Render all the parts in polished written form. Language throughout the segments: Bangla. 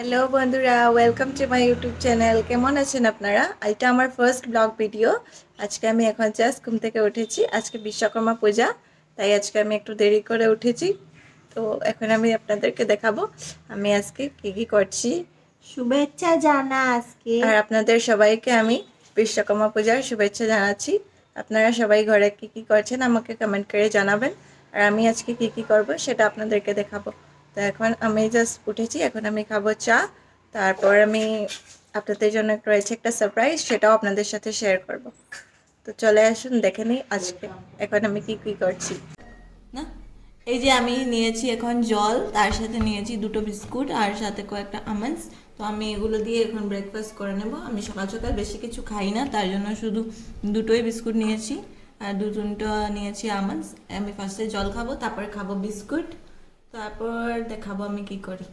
হ্যালো বন্ধুরা, welcome to my YouTube channel. কেমন আছেন আপনারা? এটা আমার ফার্স্ট ব্লগ ভিডিও। আজকে আমি এখন জাস্ট ঘুম থেকে উঠেছি। আজকে বিশ্বকর্মা পূজা, তাই আজকে আমি একটু দেরি করে উঠেছি। তো এখন আমি আপনাদেরকে দেখাবো আমি আজকে কী করছি। শুভেচ্ছা জানা আজকে। আর আপনাদের সবাইকে আমি বিশ্বকর্মা পূজার শুভেচ্ছা জানাচ্ছি। আপনারা সবাই ঘরে কী করছেন আমাকে কমেন্ট করে জানাবেন। আর আমি আজকে কী করবো সেটা আপনাদেরকে দেখাবো। তো এখন আমি জাস্ট উঠেছি, এখন আমি খাবো চা। তারপর আমি আপনাদের জন্য রয়েছে একটা সারপ্রাইজ, সেটাও আপনাদের সাথে শেয়ার করব। তো চলে আসুন দেখে নিই আজকে এখন আমি কী করছি। না, এই যে আমি নিয়েছি এখন জল, তার সাথে নিয়েছি দুটো বিস্কুট আর সাথে কয়েকটা আমন্ডস। তো আমি এগুলো দিয়ে এখন ব্রেকফাস্ট করে নেব। আমি সকাল সকাল বেশি কিছু খাই না, তার জন্য শুধু দুটোই বিস্কুট নিয়েছি আর তিনটা নিয়েছি আমন্ডস। আমি ফার্স্টে জল খাবো, তারপরে খাবো বিস্কুট, তারপর দেখাবো আমি কি করি।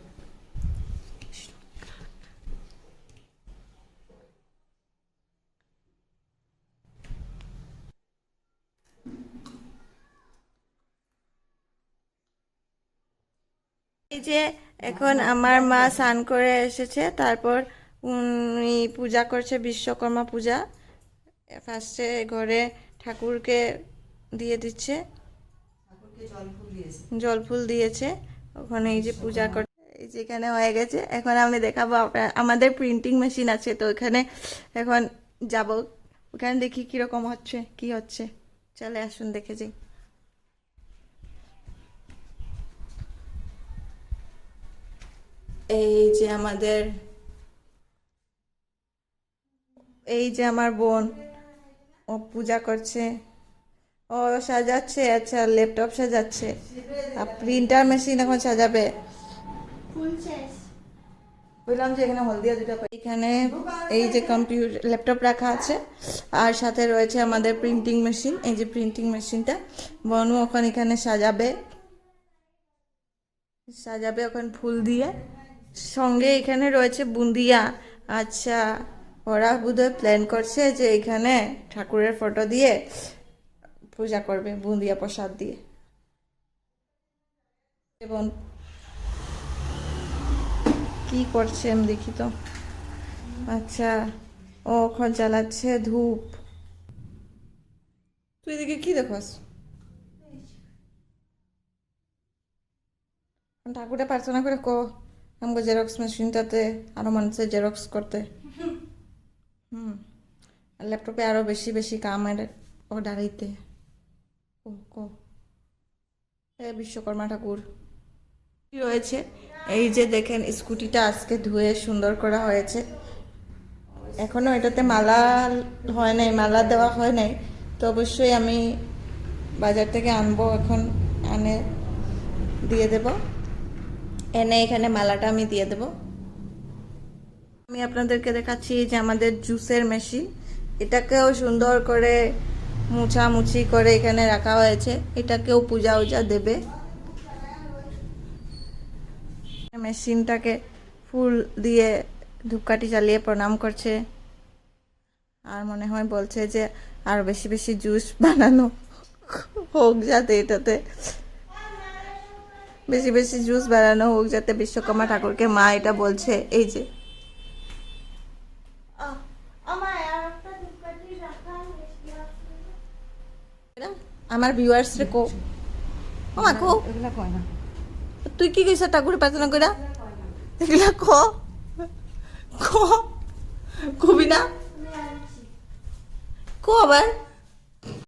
এই যে এখন আমার মা স্নান করে এসেছে, তারপর উনি পূজা করছে, বিশ্বকর্মা পূজা। ফার্স্টে ঘরে ঠাকুরকে দিয়ে দিচ্ছে, জল ফুল দিয়েছে। ওখানে এই যে পূজা করছে, এই যে এখানে হয়ে গেছে। এখন আমি দেখাবো আমাদের প্রিন্টিং মেশিন আছে, তো ওখানে এখন যাব, ওখানে দেখি কীরকম হচ্ছে কি হচ্ছে। চলে আসুন দেখে যাই। এই যে আমাদের, এই যে আমার বোন, ও পূজা করছে, ও সাজাচ্ছে। আচ্ছা, ল্যাপটপ সাজাচ্ছে আর প্রিন্টার মেশিন এখন সাজাবে। বললাম যে এখানে হলদিয়া দুটো, এখানে এই যে কম্পিউটার ল্যাপটপ রাখা আছে আর সাথে রয়েছে আমাদের প্রিন্টিং মেশিন। এই যে প্রিন্টিং মেশিনটা বনু এখন এখানে সাজাবে এখন ফুল দিয়ে। সঙ্গে এখানে রয়েছে বুন্দিয়া। আচ্ছা, ওরা বোধহয় প্ল্যান করছে যে এখানে ঠাকুরের ফটো দিয়ে পূজা করবে বুন্দিয়া প্রসাদ দিয়ে। এবং কি করছে আমি দেখি তো। আচ্ছা, ও এখন জ্বালাচ্ছে ধূপ। তুই এদিকে কি দেখস? ঠাকুরটা প্রার্থনা করে কো আমাকে জেরক্স মেশিনটাতে আরো মানুষের জেরক্স করতে। আর ল্যাপটপে আরো বেশি বেশি কামের ও দাঁড়াইতে। ও কো বিশ্বকর্মা ঠাকুর রয়েছে। এই যে দেখেন স্কুটিটা আজকে ধুয়ে সুন্দর করা হয়েছে। এখনো এটাতে মালা হয় নাই, মালা দেওয়া হয় নাই। তো অবশ্যই আমি বাজার থেকে আনবো, এখন আনে দিয়ে দেব, এনে এখানে মালাটা আমি দিয়ে দেব। আমি আপনাদেরকে দেখাচ্ছি যে আমাদের জুসের মেশিন, এটাকেও সুন্দর করে মুছামুছি করে এখানে রাখা হয়েছে। এটাকেও পূজা উজা দেবে। মেশিনটাকে ফুল দিয়ে ধূপকাঠি জ্বালিয়ে প্রণাম করছে আর মনে হয় বলছে যে আরো বেশি বেশি জুস বানানো হোক, যাতে এটাতে বেশি বেশি জুস বানানো হোক, যাতে বিশ্বকর্মা ঠাকুরকে মা এটা বলছে। এই যে আমার ভিউয়ার্স রে কো, ও মা কো, এগুলা কয় না। তুই কি কইছ ঠাকুরের প্রার্থনা কইরা? এগুলা ক ক কবি না, কো আবার